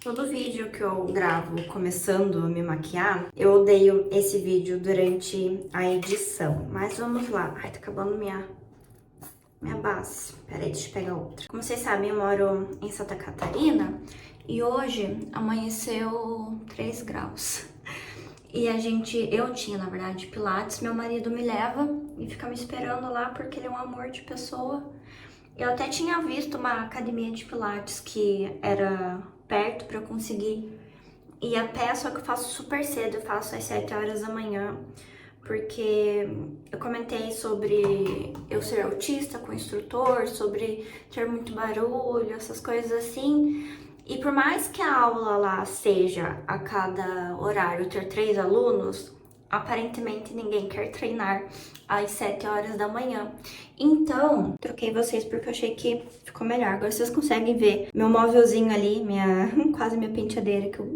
Todo vídeo que eu gravo começando a me maquiar, eu odeio esse vídeo durante a edição. Mas vamos lá. Ai, tá acabando minha base. Peraí, deixa eu pegar outra. Como vocês sabem, eu moro em Santa Catarina e hoje amanheceu 3 graus. E eu tinha, na verdade, pilates, meu marido me leva e fica me esperando lá porque ele é um amor de pessoa. Eu até tinha visto uma academia de pilates que era perto pra eu conseguir ir a pé, só que eu faço super cedo, eu faço às 7 horas da manhã, porque eu comentei sobre eu ser autista com o instrutor, sobre ter muito barulho, essas coisas assim. E por mais que a aula lá seja a cada horário ter 3 alunos, aparentemente ninguém quer treinar às 7 horas da manhã. Então, troquei vocês porque eu achei que ficou melhor. Agora vocês conseguem ver meu móvelzinho ali, quase minha penteadeira que eu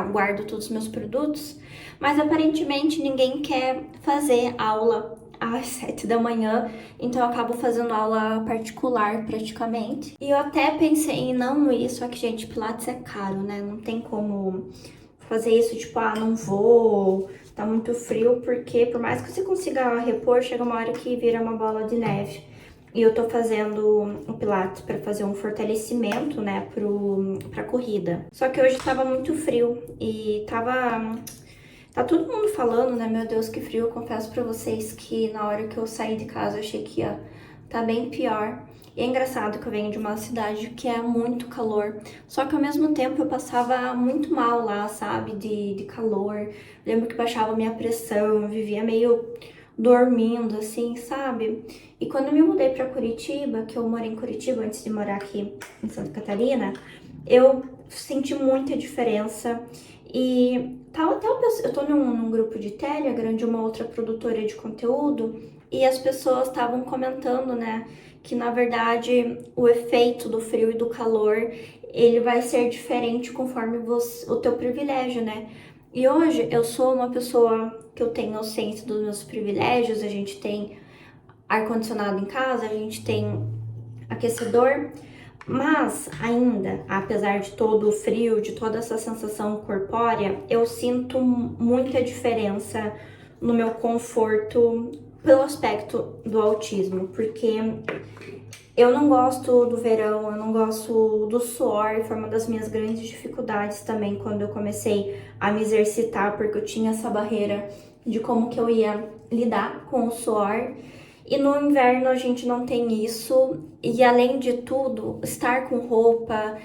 guardo todos os meus produtos. Mas aparentemente ninguém quer fazer aula às 7 da manhã, então eu acabo fazendo aula particular praticamente. E eu até pensei em não ir, só que, gente, Pilates é caro, né? Não tem como fazer isso, tipo, não vou, tá muito frio, porque por mais que você consiga repor, chega uma hora que vira uma bola de neve. E eu tô fazendo o Pilates pra fazer um fortalecimento, né, pra corrida. Só que hoje tava muito frio e tá todo mundo falando, né, meu Deus, que frio. Eu confesso pra vocês que na hora que eu saí de casa eu achei que ia tá bem pior. E é engraçado que eu venho de uma cidade que é muito calor, só que ao mesmo tempo eu passava muito mal lá, sabe, de calor. Lembro que baixava minha pressão, eu vivia meio dormindo, assim, sabe? E quando eu me mudei pra Curitiba, que eu morei em Curitiba antes de morar aqui em Santa Catarina, eu senti muita diferença. E eu tô num grupo de Telegram de uma outra produtora de conteúdo e as pessoas estavam comentando, né, que na verdade o efeito do frio e do calor, ele vai ser diferente conforme o teu privilégio, né? E hoje eu sou uma pessoa que eu tenho ciência dos meus privilégios, a gente tem ar-condicionado em casa, a gente tem aquecedor, mas ainda, apesar de todo o frio, de toda essa sensação corpórea, eu sinto muita diferença no meu conforto pelo aspecto do autismo, porque eu não gosto do verão, eu não gosto do suor, foi uma das minhas grandes dificuldades também quando eu comecei a me exercitar, porque eu tinha essa barreira de como que eu ia lidar com o suor. E no inverno a gente não tem isso, e além de tudo, estar com roupa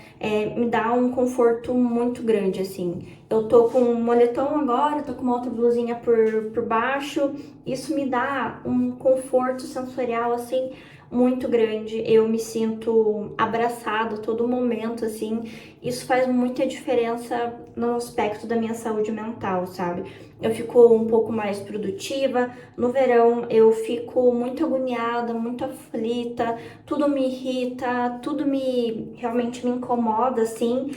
me dá um conforto muito grande, assim. Eu tô com um moletom agora, tô com uma outra blusinha por baixo, isso me dá um conforto sensorial, assim, muito grande. Eu me sinto abraçada a todo momento, assim. Isso faz muita diferença no aspecto da minha saúde mental, sabe? Eu fico um pouco mais produtiva. No verão eu fico muito agoniada, muito aflita, tudo me irrita, realmente me incomoda, assim.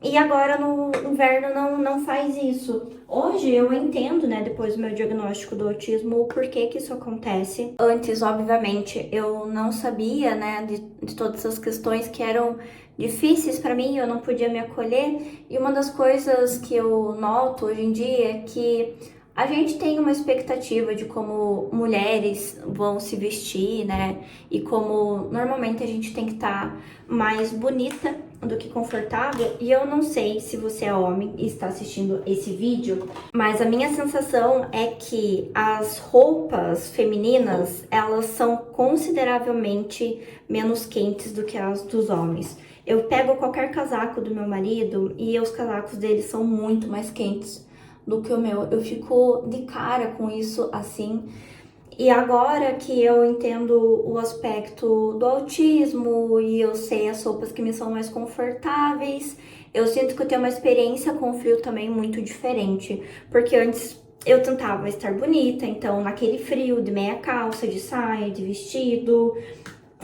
E agora no inverno não faz isso. Hoje eu entendo, né, depois do meu diagnóstico do autismo, o porquê que isso acontece. Antes, obviamente, eu não sabia, né, de todas essas questões que eram difíceis para mim, eu não podia me acolher. E uma das coisas que eu noto hoje em dia é que a gente tem uma expectativa de como mulheres vão se vestir, né? E como normalmente a gente tem que estar mais bonita do que confortável. E eu não sei se você é homem e está assistindo esse vídeo, mas a minha sensação é que as roupas femininas, elas são consideravelmente menos quentes do que as dos homens. Eu pego qualquer casaco do meu marido e os casacos dele são muito mais quentes do que o meu. Eu fico de cara com isso, assim. E agora que eu entendo o aspecto do autismo e eu sei as roupas que me são mais confortáveis, eu sinto que eu tenho uma experiência com o frio também muito diferente. Porque antes eu tentava estar bonita, então naquele frio de meia calça, de saia, de vestido,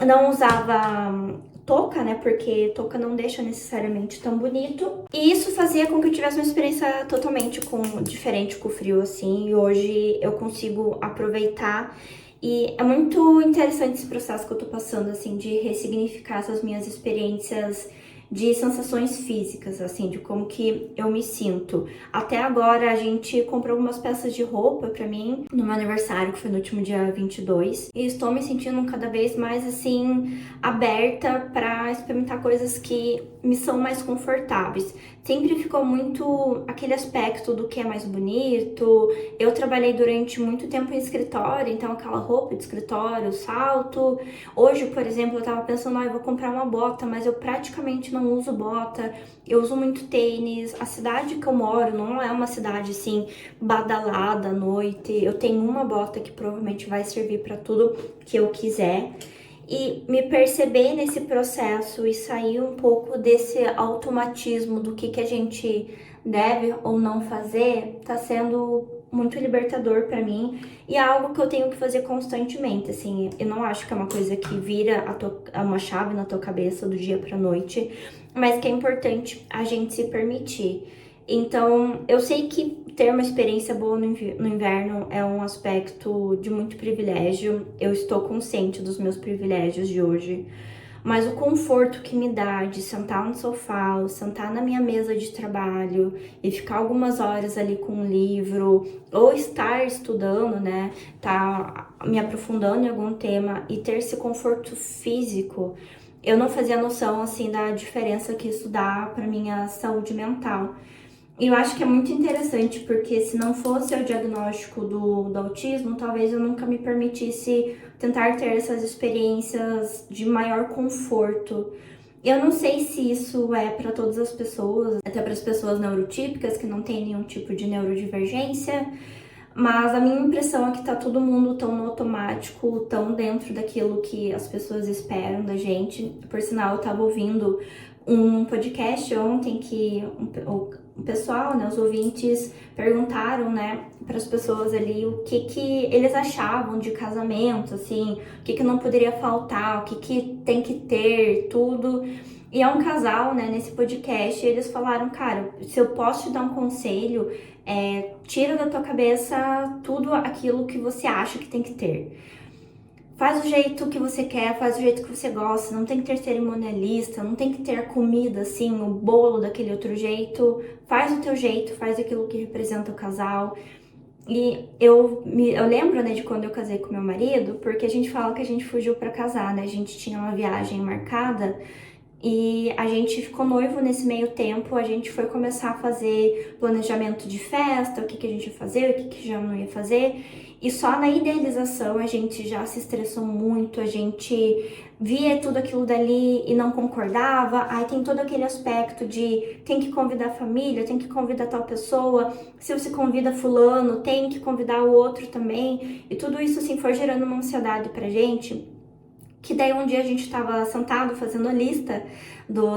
não usava touca, né? Porque touca não deixa necessariamente tão bonito. E isso fazia com que eu tivesse uma experiência totalmente diferente com o frio, assim. E hoje eu consigo aproveitar. E é muito interessante esse processo que eu tô passando, assim, de ressignificar essas minhas experiências de sensações físicas, assim, de como que eu me sinto. Até agora a gente comprou algumas peças de roupa pra mim no meu aniversário, que foi no último dia 22, e estou me sentindo cada vez mais, assim, aberta pra experimentar coisas que me são mais confortáveis. Sempre ficou muito aquele aspecto do que é mais bonito. Eu trabalhei durante muito tempo em escritório, então aquela roupa de escritório, salto. Hoje, por exemplo, eu tava pensando, eu vou comprar uma bota, mas eu praticamente não uso bota. Eu uso muito tênis. A cidade que eu moro não é uma cidade assim badalada à noite. Eu tenho uma bota que provavelmente vai servir para tudo que eu quiser. E me perceber nesse processo e sair um pouco desse automatismo do que a gente deve ou não fazer, tá sendo muito libertador pra mim e é algo que eu tenho que fazer constantemente, assim. Eu não acho que é uma coisa que vira uma chave na tua cabeça do dia pra noite, mas que é importante a gente se permitir. Então, eu sei que ter uma experiência boa no inverno é um aspecto de muito privilégio. Eu estou consciente dos meus privilégios de hoje. Mas o conforto que me dá de sentar no sofá, ou sentar na minha mesa de trabalho e ficar algumas horas ali com um livro, ou estar estudando, né? Tá me aprofundando em algum tema e ter esse conforto físico, eu não fazia noção, assim, da diferença que isso dá pra minha saúde mental. E eu acho que é muito interessante, porque se não fosse o diagnóstico do autismo, talvez eu nunca me permitisse tentar ter essas experiências de maior conforto. Eu não sei se isso é para todas as pessoas, até para as pessoas neurotípicas que não têm nenhum tipo de neurodivergência, mas a minha impressão é que tá todo mundo tão no automático, tão dentro daquilo que as pessoas esperam da gente. Por sinal, eu tava ouvindo um podcast ontem que o pessoal, né, os ouvintes perguntaram, né, para as pessoas ali o que eles achavam de casamento, assim, o que não poderia faltar, o que tem que ter, tudo. E é um casal, né, nesse podcast, e eles falaram, cara, se eu posso te dar um conselho, tira da tua cabeça tudo aquilo que você acha que tem que ter. Faz do jeito que você quer, faz do jeito que você gosta, não tem que ter cerimonialista, não tem que ter a comida assim, o bolo daquele outro jeito. Faz do teu jeito, faz aquilo que representa o casal. E eu lembro, né, de quando eu casei com meu marido, porque a gente fala que a gente fugiu pra casar, né? A gente tinha uma viagem marcada e a gente ficou noivo nesse meio tempo. A gente foi começar a fazer planejamento de festa, o que a gente ia fazer, o que já não ia fazer. E só na idealização a gente já se estressou muito, a gente via tudo aquilo dali e não concordava. Aí tem todo aquele aspecto de tem que convidar a família, tem que convidar tal pessoa. Se você convida fulano, tem que convidar o outro também. E tudo isso assim foi gerando uma ansiedade pra gente. Que daí um dia a gente tava sentado fazendo a lista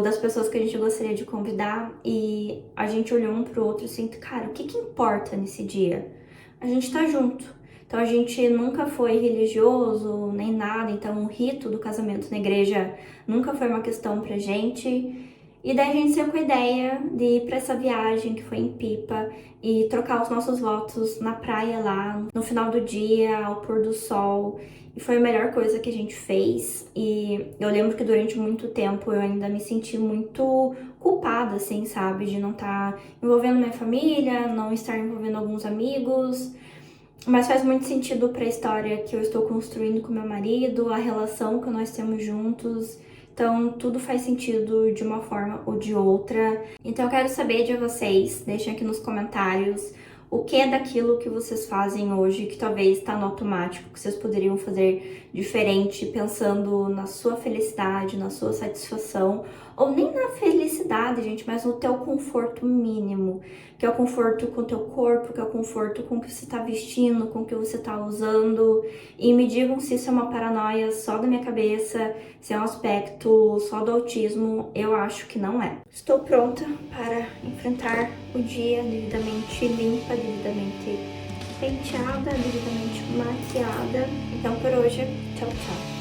das pessoas que a gente gostaria de convidar e a gente olhou um pro outro assim, cara, o que importa nesse dia? A gente tá junto. Então a gente nunca foi religioso nem nada, então o rito do casamento na igreja nunca foi uma questão pra gente. E daí a gente saiu com a ideia de ir pra essa viagem que foi em Pipa e trocar os nossos votos na praia lá, no final do dia, ao pôr do sol. E foi a melhor coisa que a gente fez. E eu lembro que durante muito tempo eu ainda me senti muito culpada, assim, sabe? De não estar envolvendo minha família, não estar envolvendo alguns amigos. Mas faz muito sentido para a história que eu estou construindo com meu marido, a relação que nós temos juntos. Então, tudo faz sentido de uma forma ou de outra. Então, eu quero saber de vocês, deixem aqui nos comentários o que é daquilo que vocês fazem hoje que talvez está no automático, que vocês poderiam fazer diferente, pensando na sua felicidade, na sua satisfação, ou nem na felicidade, gente, mas no teu conforto mínimo, que é o conforto com o teu corpo, que é o conforto com o que você está vestindo, com o que você está usando. E me digam se isso é uma paranoia só da minha cabeça, se é um aspecto só do autismo. Eu acho que não é. Estou pronta para enfrentar o dia devidamente limpa, devidamente penteada, devidamente maquiada. Então por hoje, tchau, tchau.